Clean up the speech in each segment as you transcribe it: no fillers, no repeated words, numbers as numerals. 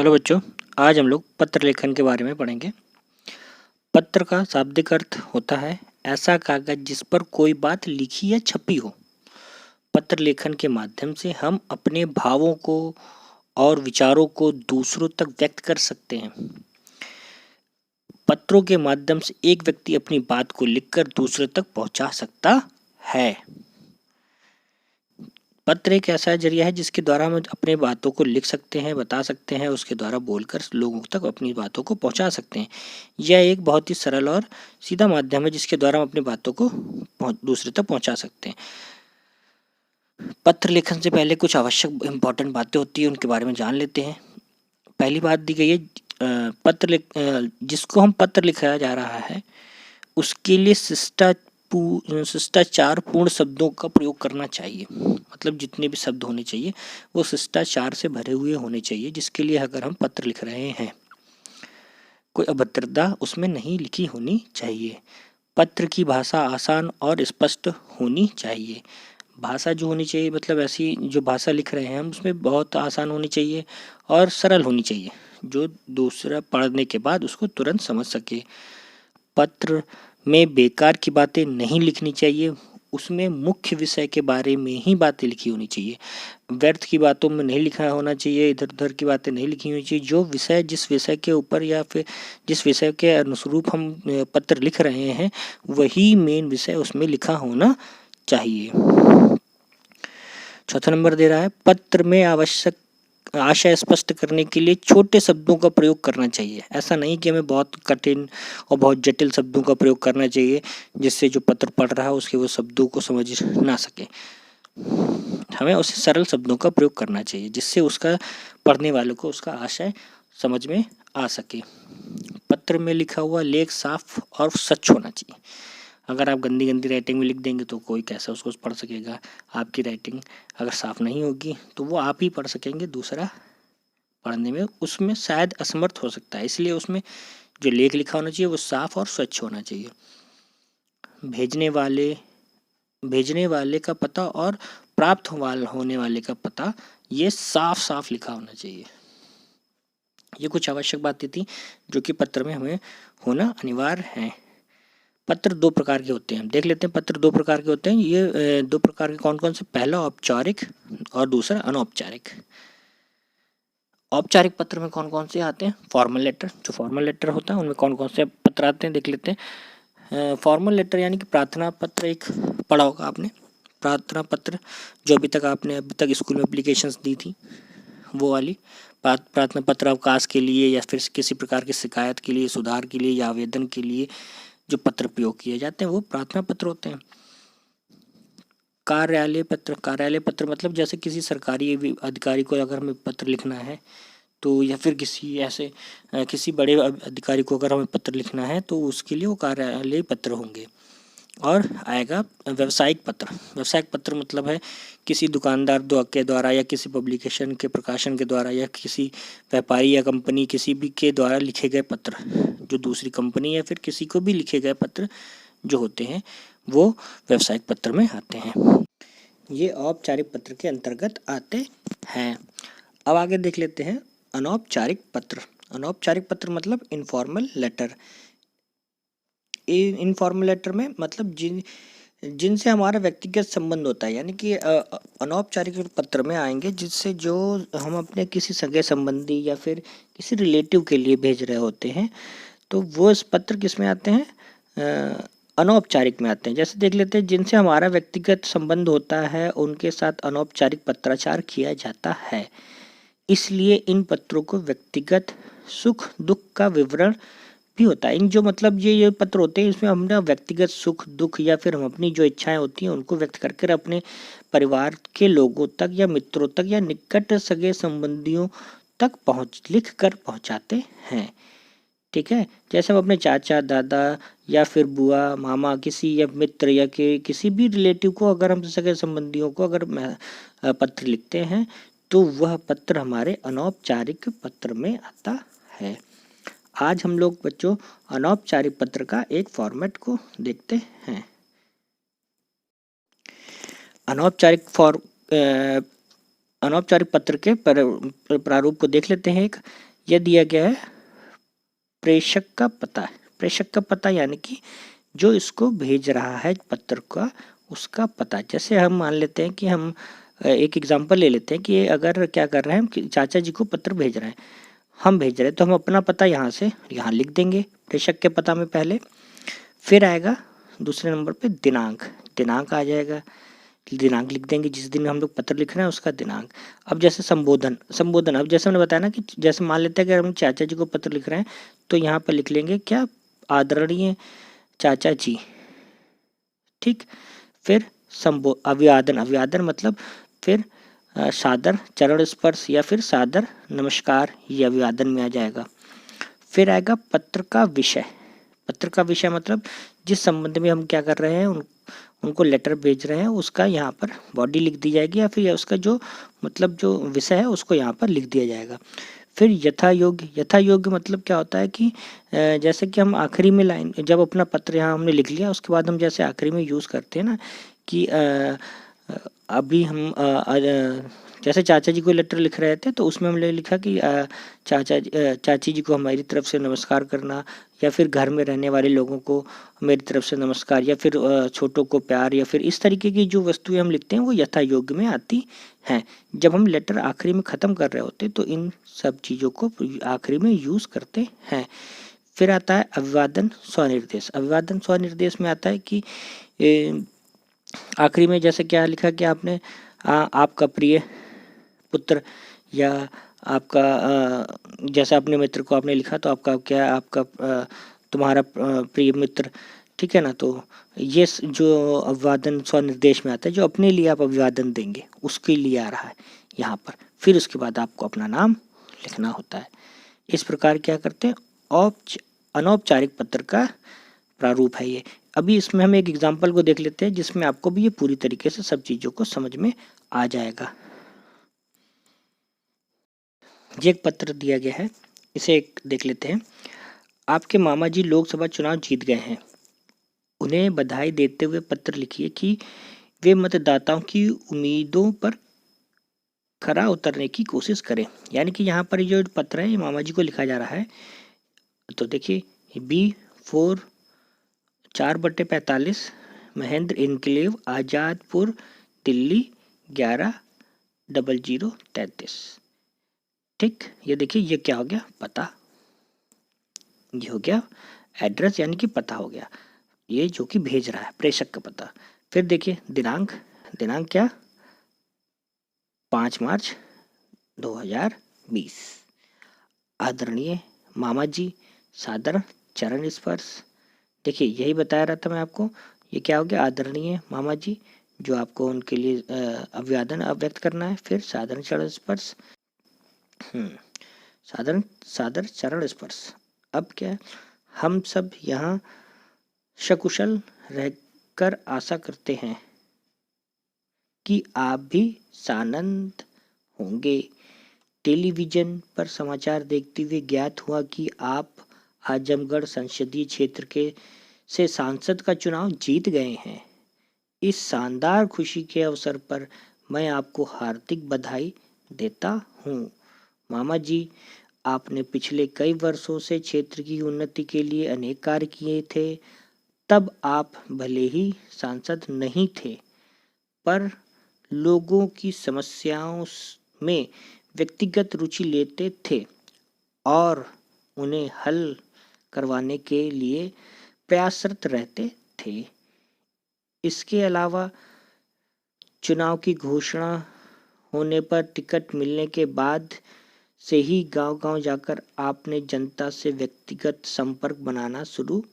Hello बच्चों, आज हम लोग पत्र लेखन के बारे में पढ़ेंगे। पत्र का शाब्दिक अर्थ होता है ऐसा कागज जिस पर कोई बात लिखी या छपी हो। पत्र लेखन के माध्यम से हम अपने भावों को और विचारों को दूसरों तक व्यक्त कर सकते हैं। पत्रों के माध्यम से एक व्यक्ति अपनी बात को लिखकर दूसरे तक पहुंचा सकता है। पत्र एक ऐसा जरिया है जिसके द्वारा हम अपने बातों को लिख सकते हैं, बता सकते हैं, उसके द्वारा बोलकर लोगों तक अपनी बातों को पहुंचा सकते हैं। यह एक बहुत ही सरल और सीधा माध्यम है जिसके द्वारा हम अपनी बातों को दूसरे तक पहुंचा सकते हैं। पत्र लेखन से पहले कुछ आवश्यक इंपॉर्टेंट बातें होती है, उनके बारे में जान लेते हैं। पहली बात दी गई है जिसको हम पत्र लिखाया जा रहा है उसके लिए शिष्टाचार पूर्ण शब्दों का प्रयोग करना चाहिए। मतलब जितने भी शब्द होने चाहिए वो शिष्टाचार से भरे हुए होने चाहिए, जिसके लिए अगर हम पत्र लिख रहे हैं कोई अभद्रता उसमें नहीं लिखी होनी चाहिए। पत्र की भाषा आसान और स्पष्ट होनी चाहिए। भाषा जो होनी चाहिए मतलब ऐसी जो भाषा लिख रहे हैं हम उसमें बहुत आसान होनी चाहिए और सरल होनी चाहिए, जो दूसरा पढ़ने के बाद उसको तुरंत समझ सके। पत्र में बेकार की बातें नहीं लिखनी चाहिए, उसमें मुख्य विषय के बारे में ही बातें लिखी होनी चाहिए। व्यर्थ की बातों में नहीं लिखा होना चाहिए, इधर उधर की बातें नहीं लिखी होनी चाहिए। जो विषय जिस विषय के ऊपर या फिर जिस विषय के अनुरूप हम पत्र लिख रहे हैं वही मेन विषय उसमें लिखा होना चाहिए। चौथा नंबर दे रहा है पत्र में आवश्यक आशय स्पष्ट करने के लिए छोटे शब्दों का प्रयोग करना चाहिए। ऐसा नहीं कि हमें बहुत कठिन और बहुत जटिल शब्दों का प्रयोग करना चाहिए जिससे जो पत्र पढ़ रहा है उसके वो शब्दों को समझ ना सके। हमें उसे सरल शब्दों का प्रयोग करना चाहिए जिससे उसका पढ़ने वालों को उसका आशय समझ में आ सके। पत्र में लिखा हुआ लेख साफ और सच होना चाहिए। अगर आप गंदी गंदी राइटिंग में लिख देंगे तो कोई कैसा उसको पढ़ सकेगा। आपकी राइटिंग अगर साफ नहीं होगी तो वो आप ही पढ़ सकेंगे, दूसरा पढ़ने में उसमें शायद असमर्थ हो सकता है। इसलिए उसमें जो लेख लिखा होना चाहिए वो साफ और स्वच्छ होना चाहिए। भेजने वाले का पता और प्राप्त होने वाले का पता ये साफ साफ लिखा होना चाहिए। ये कुछ आवश्यक बातें थी जो कि पत्र में हमें होना अनिवार्य है। पत्र दो प्रकार के होते हैं, देख लेते हैं। पत्र दो प्रकार के होते हैं। ये दो प्रकार के कौन कौन से? पहला औपचारिक और दूसरा अनौपचारिक। औपचारिक पत्र में कौन कौन से आते हैं? Formal letter. जो फॉर्मल लेटर होता है उनमें कौन कौन से पत्र आते हैं देख लेते हैं। फॉर्मल लेटर यानी कि प्रार्थना पत्र, एक पढ़ा होगा आपने प्रार्थना पत्र, जो अभी तक स्कूल में एप्लीकेशंस दी थी वो वाली प्रार्थना पत्र। अवकाश के लिए या फिर किसी प्रकार की शिकायत के लिए, सुधार के लिए या आवेदन के लिए जो पत्र प्रयोग किए जाते हैं वो प्रार्थना पत्र होते हैं। कार्यालय पत्र मतलब जैसे किसी सरकारी अधिकारी को अगर हमें पत्र लिखना है तो, या फिर किसी बड़े अधिकारी को अगर हमें पत्र लिखना है तो उसके लिए वो कार्यालय पत्र होंगे। और आएगा व्यावसायिक पत्र मतलब है किसी दुकानदार के द्वारा या किसी पब्लिकेशन के प्रकाशन के द्वारा या किसी व्यापारी या कंपनी किसी भी के द्वारा लिखे गए पत्र, जो दूसरी कंपनी या फिर किसी को भी लिखे गए पत्र जो होते हैं वो व्यावसायिक पत्र में आते हैं। ये औपचारिक पत्र के अंतर्गत आते हैं। अब आगे देख लेते हैं अनौपचारिक पत्र। अनौपचारिक पत्र मतलब इनफॉर्मल लेटर। इनफॉर्मल लेटर में मतलब जिनसे हमारा व्यक्तिगत संबंध होता है, यानी कि अनौपचारिक पत्र में आएंगे जिससे जो हम अपने किसी सगे संबंधी या फिर किसी रिलेटिव के लिए भेज रहे होते हैं तो वो इस पत्र किस में आते हैं? अनौपचारिक में आते हैं। जैसे देख लेते हैं जिनसे हमारा व्यक्तिगत संबंध होता है उनके साथ अनौपचारिक पत्राचार किया जाता है। इसलिए इन पत्रों को व्यक्तिगत सुख दुख का विवरण भी होता है। इन जो मतलब ये पत्र होते हैं इसमें हम ना व्यक्तिगत सुख दुख या फिर हम अपनी जो इच्छाएं होती हैं उनको व्यक्त करके अपने परिवार के लोगों तक या मित्रों तक या निकट सगे संबंधियों तक लिख कर पहुंचाते हैं। ठीक है, जैसे हम अपने चाचा दादा या फिर बुआ मामा किसी या मित्र या किसी भी रिलेटिव को अगर हम सगे संबंधियों को अगर पत्र लिखते हैं तो वह पत्र हमारे अनौपचारिक पत्र में आता है। आज हम लोग बच्चों अनौपचारिक पत्र का एक फॉर्मेट को देखते हैं। अनौपचारिक पत्र के प्रारूप को देख लेते हैं। यह दिया गया है प्रेषक का पता। प्रेषक का पता यानी कि जो इसको भेज रहा है पत्र का, उसका पता। जैसे हम मान लेते हैं कि हम एक एग्जांपल ले लेते हैं कि अगर क्या कर रहे हैं, हम चाचा जी को पत्र भेज रहे हैं, हम भेज रहे हैं, तो हम अपना पता यहाँ से यहाँ लिख देंगे प्रेषक के पता में पहले। फिर आएगा दूसरे नंबर पे दिनांक, दिनांक आ जाएगा, दिनांक लिख देंगे जिस दिन हम लोग पत्र लिख रहे हैं उसका दिनांक। अब जैसे संबोधन, संबोधन अब जैसे हमने बताया ना कि जैसे मान लेते हैं कि अगर हम चाचा जी को पत्र लिख रहे हैं तो यहाँ पर लिख लेंगे क्या, आदरणीय चाचा जी, ठीक। फिर अभिवादन, अभिवादन मतलब फिर सादर चरण स्पर्श या फिर सादर नमस्कार, ये अभिवादन में आ जाएगा। फिर आएगा पत्र का विषय। पत्र का विषय मतलब जिस संबंध में हम क्या कर रहे हैं, उनको लेटर भेज रहे हैं, उसका यहाँ पर बॉडी लिख दी जाएगी या फिर उसका जो मतलब जो विषय है उसको यहाँ पर लिख दिया जाएगा। फिर यथा योग्य, यथा योग्य मतलब क्या होता है कि जैसे कि हम आखिरी में लाइन, जब अपना पत्र यहाँ हमने लिख लिया उसके बाद हम जैसे आखिरी में यूज़ करते हैं ना कि अभी हम जैसे चाचा जी को लेटर लिख रहे थे तो उसमें हमने लिखा कि चाची जी को हमारी तरफ से नमस्कार करना, या फिर घर में रहने वाले लोगों को मेरी तरफ से नमस्कार, या फिर छोटों को प्यार, या फिर इस तरीके की जो वस्तुएं हम लिखते हैं वो यथा योग्य में आती हैं। जब हम लेटर आखिरी में ख़त्म कर रहे होते तो इन सब चीज़ों को आखिरी में यूज़ करते हैं। फिर आता है अभिवादन स्वनिर्देश। अभिवादन स्वनिर्देश में आता है कि आखिरी में जैसे क्या लिखा कि आपने आपका प्रिय पुत्र, या आपका जैसे अपने मित्र को आपने लिखा तो आपका क्या, आपका तुम्हारा प्रिय मित्र, ठीक है ना। तो ये जो अभिवादन स्वनिर्देश में आता है, जो अपने लिए आप अभिवादन देंगे उसके लिए आ रहा है यहाँ पर। फिर उसके बाद आपको अपना नाम लिखना होता है। इस प्रकार क्या करते हैं, अनौपचारिक पत्र का प्रारूप है ये। अभी इसमें हम एक एग्जाम्पल को देख लेते हैं जिसमें आपको भी ये पूरी तरीके से सब चीज़ों को समझ में आ जाएगा। ये एक पत्र दिया गया है, इसे एक देख लेते हैं। आपके मामा जी लोकसभा चुनाव जीत गए हैं। उन्हें बधाई देते हुए पत्र लिखिए कि वे मतदाताओं की उम्मीदों पर खरा उतरने की कोशिश करें। यानी कि यहाँ पर जो पत्र है ये मामा जी को लिखा जा रहा है। तो देखिए B4 4/45 महेंद्र इनक्लेव आज़ादपुर दिल्ली 110033, ठीक। ये देखिए ये क्या हो गया, पता, ये हो गया एड्रेस यानी कि पता हो गया, ये जो कि भेज रहा है प्रेषक का पता। फिर देखिए दिनांक, दिनांक क्या 5 मार्च 2020। आदरणीय मामा जी सादर चरण स्पर्श, देखिए यही बताया रहा था मैं आपको, ये क्या हो गया आदरणीय मामा जी, जो आपको उनके लिए अभिवादन व्यक्त करना है। फिर साधारण चरण स्पर्श, सादर चरण स्पर्श। अब क्या, हम सब यहाँ सकुशल रहकर आशा करते हैं कि आप भी सानंद होंगे। टेलीविज़न पर समाचार देखते हुए ज्ञात हुआ कि आप आजमगढ़ संसदीय क्षेत्र के से सांसद का चुनाव जीत गए हैं। इस शानदार खुशी के अवसर पर मैं आपको हार्दिक बधाई देता हूँ। मामा जी, आपने पिछले कई वर्षों से क्षेत्र की उन्नति के लिए अनेक कार्य किए थे। तब आप भले ही सांसद नहीं थे, पर लोगों की समस्याओं में व्यक्तिगत रुचि लेते थे और उन्हें हल करवाने के लिए प्रयासरत रहते थे। इसके अलावा चुनाव की घोषणा होने पर टिकट मिलने के बाद से ही गांव-गांव जाकर आपने जनता से व्यक्तिगत संपर्क बनाना शुरू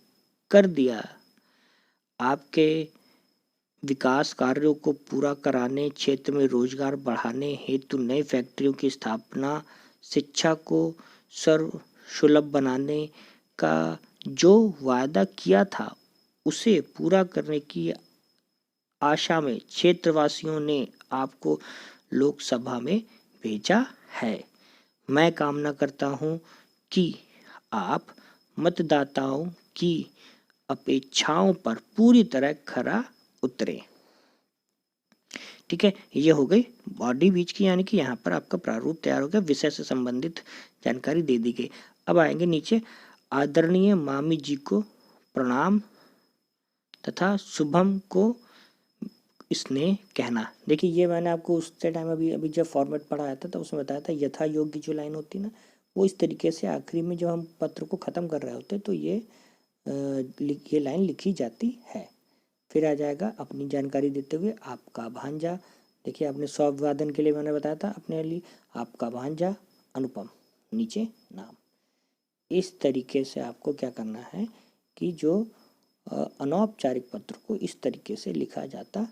कर दिया। आपके विकास कार्यों को पूरा कराने, क्षेत्र में रोजगार बढ़ाने हेतु नई फैक्ट्रियों की स्थापना, शिक्षा को सर्वसुलभ बनाने का जो वादा किया था उसे पूरा करने की आशा में क्षेत्रवासियों ने आपको लोकसभा में भेजा है। मैं कामना करता हूं कि आप मतदाताओं की अपेक्षाओं पर पूरी तरह खरा उतरे। ठीक है, ये हो गई बॉडी बीच की, यानी कि यहाँ पर आपका प्रारूप तैयार हो गया, विषय से संबंधित जानकारी दे दी गई। अब आएंगे नीचे, आदरणीय मामी जी को प्रणाम तथा शुभम को स्नेह कहना। देखिए ये मैंने आपको उस टाइम अभी अभी जब फॉर्मेट पढ़ाया था तो उसमें बताया था, यथा योग्य जो लाइन होती है ना, वो इस तरीके से आखिरी में जब हम पत्र को ख़त्म कर रहे होते तो ये लाइन लिखी जाती है। फिर आ जाएगा अपनी जानकारी देते हुए, आपका भांजा। देखिए आपने सौंफ वादन के लिए मैंने बताया था अपने लिए, आपका भांजा अनुपम, नीचे नाम। इस तरीके से आपको क्या करना है कि जो अनौपचारिक पत्र को इस तरीके से लिखा जाता